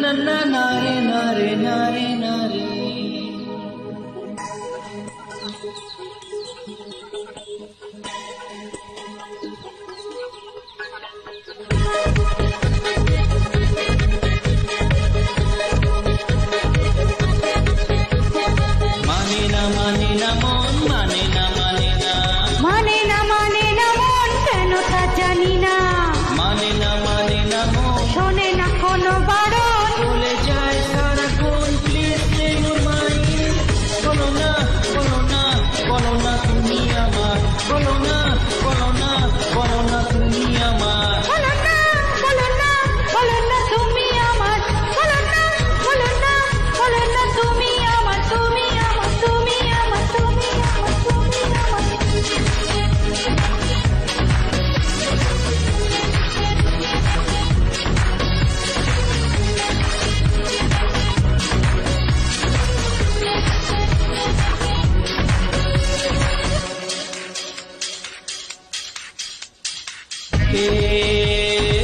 na na na re na re na re na re. Mane na mon, mane na mon, keno ta jani na. Mane na mon, shone na kono baron, bole jay sarakon, please stay your mind. Bolo na tumi amar. Bolo na tumi amar. Bolo na tumi amar. Bolo na tumi amar. Tumi amar.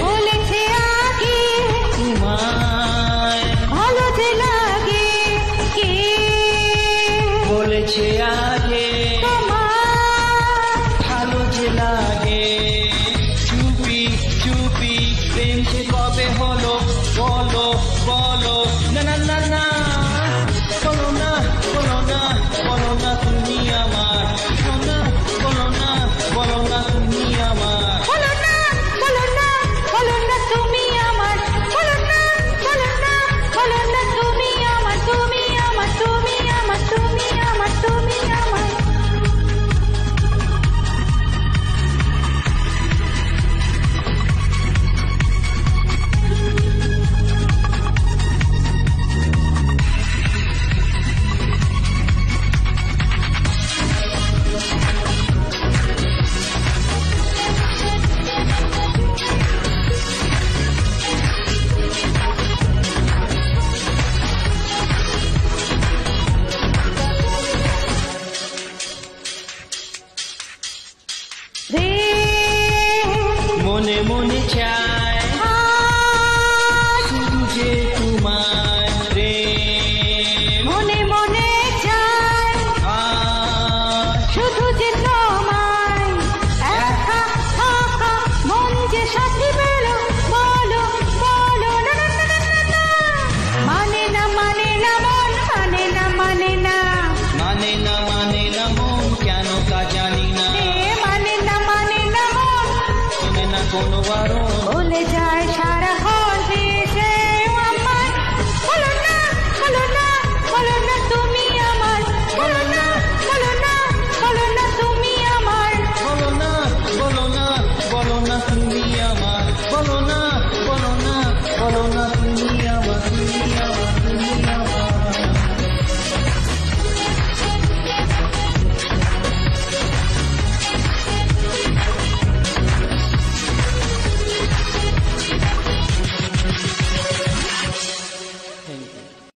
বলেছে আগে তোমায় ভালো যে লাগে, কে বলেছে আগে তোমায় ভালো যে লাগে। চুপি প্রেম সে কবে হলো বলো না না না না। বলো না তুমি আমার, বলো না তুমি আমার। মনে মনে চাই শুধু যে তোমায় রে, মনে মনে চাই শুধু যে তোমায়। একা থাকা মন যে সাথী পেল, বলো না মানে না মন, মানে না মন, কেন তা জানি না। মানে না মন, শোনে না কোনো বারণ।